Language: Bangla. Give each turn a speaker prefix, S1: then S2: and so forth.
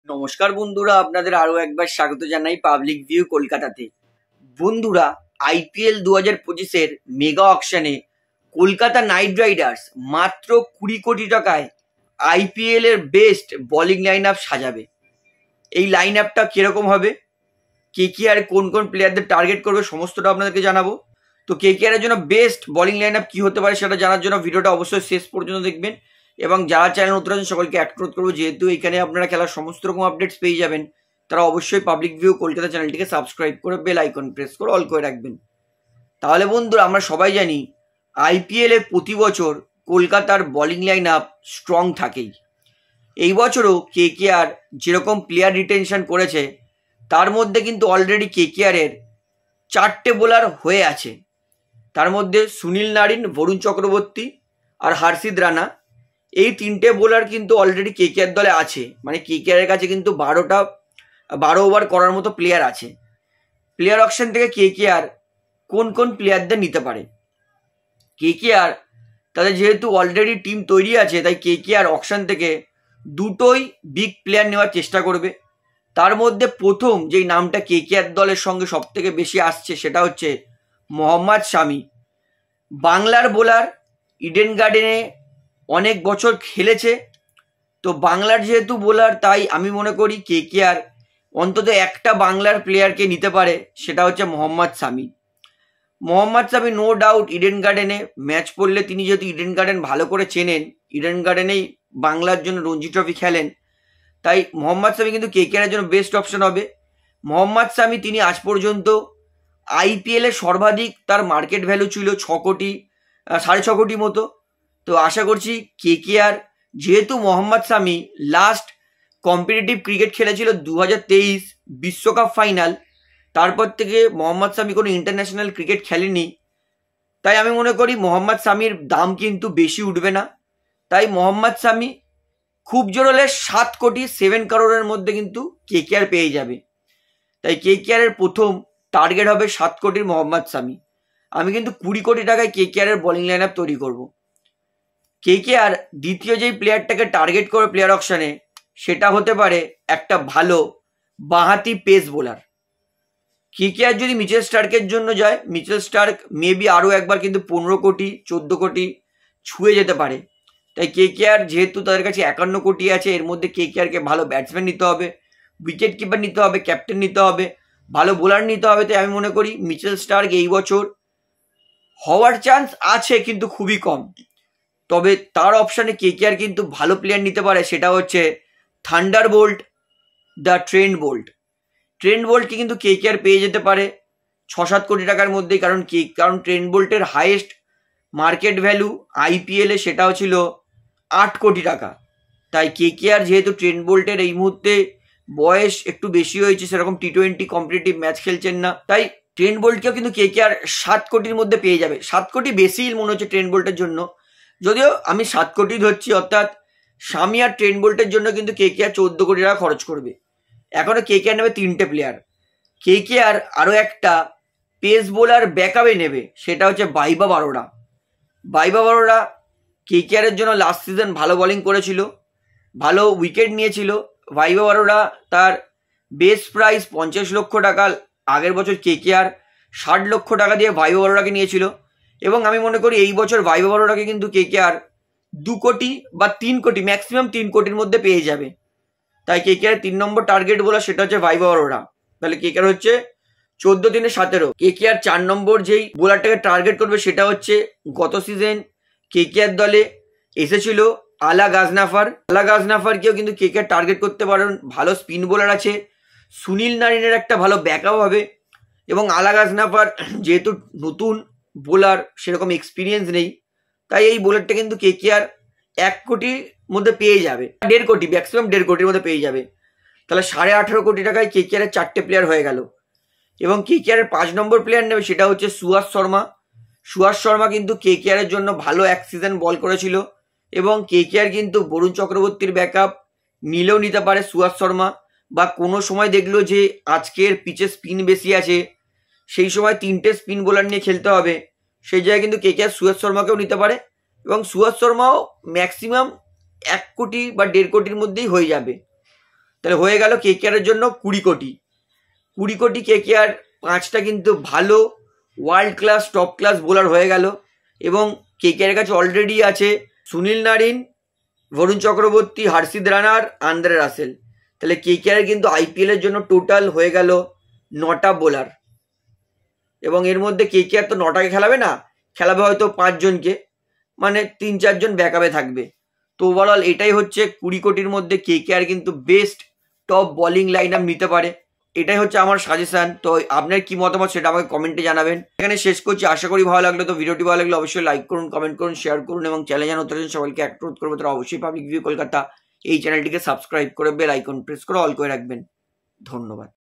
S1: নমস্কার বন্ধুরা, আপনাদের আরো একবার স্বাগত জানাই পাবলিক ভিউ কলকাতাতে। বন্ধুরা, আইপিএল 2025-এর মেগা অকশনে কলকাতা নাইট রাইডার্স মাত্র 20 কোটি টাকায় আইপিএল এর বেস্ট বোলিং লাইন আপ সাজাবে। এই লাইন আপটা কিরকম হবে, কেকেআর কোন কোন প্লেয়ারদের টার্গেট করবে, সমস্তটা আপনাদেরকে জানাবো। তো কেকেআর এর জন্য বেস্ট বোলিং লাইন আপ কি হতে পারে সেটা জানার জন্য ভিডিওটা অবশ্যই শেষ পর্যন্ত দেখবেন। এবং যারা চ্যানেল নতুন আছেন সকলকে অ্যাড করবো, যেহেতু এখানে আপনারা খেলার সমস্ত রকম আপডেটস পেয়ে যাবেন, তারা অবশ্যই পাবলিক ভিউ কলকাতা চ্যানেলটিকে সাবস্ক্রাইব করে বেল আইকন প্রেস করে অল করে রাখবেন। তাহলে বন্ধুরা, আমরা সবাই জানি আইপিএল এ প্রতি বছর কলকাতার বোলিং লাইন আপ স্ট্রং থাকেই। এই বছরও কেকেআর যেরকম প্লেয়ার রিটেনশন করেছে, তার মধ্যে কিন্তু অলরেডি কেকেআর এর 4টে বোলার হয়ে আছে। তার মধ্যে সুনীল নারিন, বরুণ চক্রবর্তী আর হর্ষিত রানা, এই 3টে বোলার কিন্তু অলরেডি কেকেআর দলে আছে। মানে কেকেআর এর কাছে কিন্তু 12 ওভার করার মতো প্লেয়ার আছে। প্লেয়ার অকশন থেকে কেকেআর কোন কোন প্লেয়ারদের নিতে পারে, কেকেআর তাদের যেহেতু অলরেডি টিম তৈরি আছে, তাই কেকেআর অকশন থেকে দুটোই বিগ প্লেয়ার নেওয়ার চেষ্টা করবে। তার মধ্যে প্রথম যেই নামটা কেকেআর দলের সঙ্গে সব থেকে বেশি আসছে সেটা হচ্ছে মোহাম্মদ শামি। বাংলার বোলার, ইডেন গার্ডেনে অনেক বছর খেলেছে, তো বাংলার যেহেতু বোলার, তাই আমি মনে করি কেকেআর অন্তত একটা বাংলার প্লেয়ারকে নিতে পারে, সেটা হচ্ছে মোহাম্মদ শামি। মোহাম্মদ শামি নো ডাউট ইডেন গার্ডেনে ম্যাচ পড়লে, তিনি যেহেতু ইডেন গার্ডেন ভালো করে চেনেন, ইডেন গার্ডেনেই বাংলার জন্য রঞ্জি ট্রফি খেলেন, তাই মোহাম্মদ শামি কিন্তু কেকেআর এর জন্য বেস্ট অপশন হবে। মোহাম্মদ শামি তিনি আজ পর্যন্ত আইপিএল এর সর্বাধিক তার মার্কেট ভ্যালু ছিল 6.5 কোটি মতো। তো আশা করছি কেকেআর, যেহেতু মোহাম্মদ শামি লাস্ট কম্পিটিটিভ ক্রিকেট খেলেছিল 2023 বিশ্বকাপ ফাইনাল, তারপর থেকে মোহাম্মদ শামি কোনো ইন্টারন্যাশনাল ক্রিকেট খেলেনি, তাই আমি মনে করি মোহাম্মদ শামির দাম কিন্তু বেশি উঠবে না। তাই মোহাম্মদ শামি খুব জোর হলে 7 কোটি মধ্যে কিন্তু কেকেআর পেয়ে যাবে। তাই কেকেআর এর প্রথম টার্গেট হবে 7 কোটির মোহাম্মদ শামি। আমি কিন্তু 20 কোটি টাকায় কেকেআর এর বোলিং লাইন আপ তৈরি করব। কেকেআর দ্বিতীয় যেই প্লেয়ারটাকে টার্গেট করে প্লেয়ার অকশনে, সেটা হতে পারে একটা ভালো বাঁহাতি পেস বোলার। কেকেআর যদি মিচেল স্টার্কের জন্য যায়, মিচেল স্টার্ক মেবি আরও একবার কিন্তু 15 কোটি 14 কোটি ছুঁয়ে যেতে পারে। তাই কেকেআর যেহেতু তাদের কাছে 51 কোটি আছে, এর মধ্যে কেকেআরকে ভালো ব্যাটসম্যান নিতে হবে, উইকেট কিপার নিতে হবে, ক্যাপ্টেন নিতে হবে, ভালো বোলার নিতে হবে। তাই আমি মনে করি মিচেল স্টার্ক এই বছর হওয়ার চান্স আছে, কিন্তু খুবই কম। তবে তার অপশানে কেকেআর কিন্তু ভালো প্লেয়ার নিতে পারে, সেটা হচ্ছে thunderbolt, the Trent Boult. Trent বোল্টকে কিন্তু কেকেআর পেয়ে যেতে পারে 6-7 কোটি টাকার মধ্যেই, কারণ ট্রেন্ট বোল্টের হাইয়েস্ট মার্কেট ভ্যালু আইপিএলে সেটাও ছিল 8 কোটি টাকা। তাই কেকেআর যেহেতু ট্রেন্ট বোল্টের এই মুহূর্তে বয়স একটু বেশি হয়েছে, সেরকম টি20 কম্পিটিটিভ ম্যাচ খেলছেন না, তাই ট্রেন্ট বোল্টকেও কিন্তু কেকেআর 7 কোটির মধ্যে পেয়ে যাবে। 7 কোটি বেশি মনে হচ্ছে ট্রেন্ট বোল্টের জন্য, যদিও আমি 7 কোটি ধরছি। অর্থাৎ শামি আর ট্রেন্ট বোল্টের জন্য কিন্তু কেকেআর 14 কোটি টাকা খরচ করবে। এখনো কেকেআর নেবে 3টে প্লেয়ার। কেকেআর আরও একটা পেস বোলার ব্যাকআপে নেবে, সেটা হচ্ছে বাইবা বারোড়া। বাইবা বারোড়া কেকেআর এর জন্য লাস্ট সিজন ভালো বোলিং করেছিল, ভালো উইকেট নিয়েছিল। বাইবা বারোড়া তার বেস প্রাইস 50 লক্ষ টাকা। আগের বছর কেকেআর 60 লক্ষ টাকা দিয়ে বাইবা বারোড়াকে নিয়েছিল, এবং আমি মনে করি এই বছর বাইবা বারোড়াকে কিন্তু কেকেআর 2 কোটি বা 3 কোটি, ম্যাক্সিমাম 3 কোটির মধ্যে পেয়ে যাবে। তাই কেকেআর 3 নম্বর টার্গেট বোলার সেটা হচ্ছে বাইবা বারোড়া। তাহলে কেকেআর হচ্ছে 14-17। কেকেআর 4 নম্বর যেই বোলারটাকে টার্গেট করবে সেটা হচ্ছে গত সিজন কেকেআর দলে এসেছিল আলা গাজনাফার। আলা গাজনাফারকেও কিন্তু কেকেআর টার্গেট করতে পারেন। ভালো স্পিন বোলার আছে, সুনীল নারিনের একটা ভালো ব্যাকআপ হবে। এবং আলা গাজনাফার যেহেতু নতুন বোলার, সেরকম এক্সপিরিয়েন্স নেই, তাই এই বোলারটা কিন্তু কেকেআর 1 কোটির মধ্যে পেয়ে যাবে, 1.5 কোটি, ম্যাক্সিমাম 1.5 কোটির মধ্যে পেয়ে যাবে। তাহলে 18.5 কোটি টাকায় কেকেআর এর 4টে প্লেয়ার হয়ে গেল। এবং কেকেআর এর 5 নম্বর প্লেয়ার নেবে, সেটা হচ্ছে সুহাস শর্মা। সুহাস শর্মা কিন্তু কেকেআর এর জন্য ভালো এক সিজন বল করেছিল, এবং কেকেআর কিন্তু বরুণ চক্রবর্তীর ব্যাকআপ নিলেও নিতে পারে সুহাস শর্মা, বা কোনো সময় দেখলো যে আজকের পিচে স্পিন বেশি আছে, সেই সময় 3টে স্পিন বোলার নিয়ে খেলতে হবে, সেই জায়গায় কিন্তু কেকেআর সুহাস শর্মাকেও নিতে পারে। এবং সুহাস শর্মাও ম্যাক্সিমাম 1 কোটি বা 1.5 কোটির মধ্যেই হয়ে যাবে। তাহলে হয়ে গেল কেকেআরের জন্য 20 কোটি। 20 কোটি কেকেআর 5টা কিন্তু ভালো world class top class bowler হয়ে গেল। এবং কেকেআরের কাছে অলরেডি আছে সুনীল নারিন, বরুণ চক্রবর্তী, হর্ষিত রানার, আন্দ্রে রাসেল। তাহলে কেকেআরের কিন্তু আইপিএলের জন্য টোটাল হয়ে গেল 9টা বোলার। এবং এর মধ্যে কেকেআর তো 9টাকে খেলাবে না, খেলাবে হয়তো 5 জনকে, মানে 3-4 জন ব্যাকআপে থাকবে। তো ওভারঅল এটাই হচ্ছে 20 কোটির মধ্যে কেকেআর কিন্তু best top bowling line up নিতে পারে। এটাই হচ্ছে আমার সাজেশন। তো আপনার কি মতামত সেটা আমাকে কমেন্টে জানাবেন। এখানে শেষ করছি, আশা করি ভালো লাগলো। তো ভিডিওটি ভালো লাগলে অবশ্যই লাইক করুন, কমেন্ট করুন, শেয়ার করুন এবং চ্যানেলে নতুন সবাইকে অনুরোধ করবো তারা অবশ্যই পাবলিক ভিউ কলকাতা এই চ্যানেলটিকে সাবস্ক্রাইব করে বেল আইকন প্রেস করে অল করে রাখবেন। ধন্যবাদ।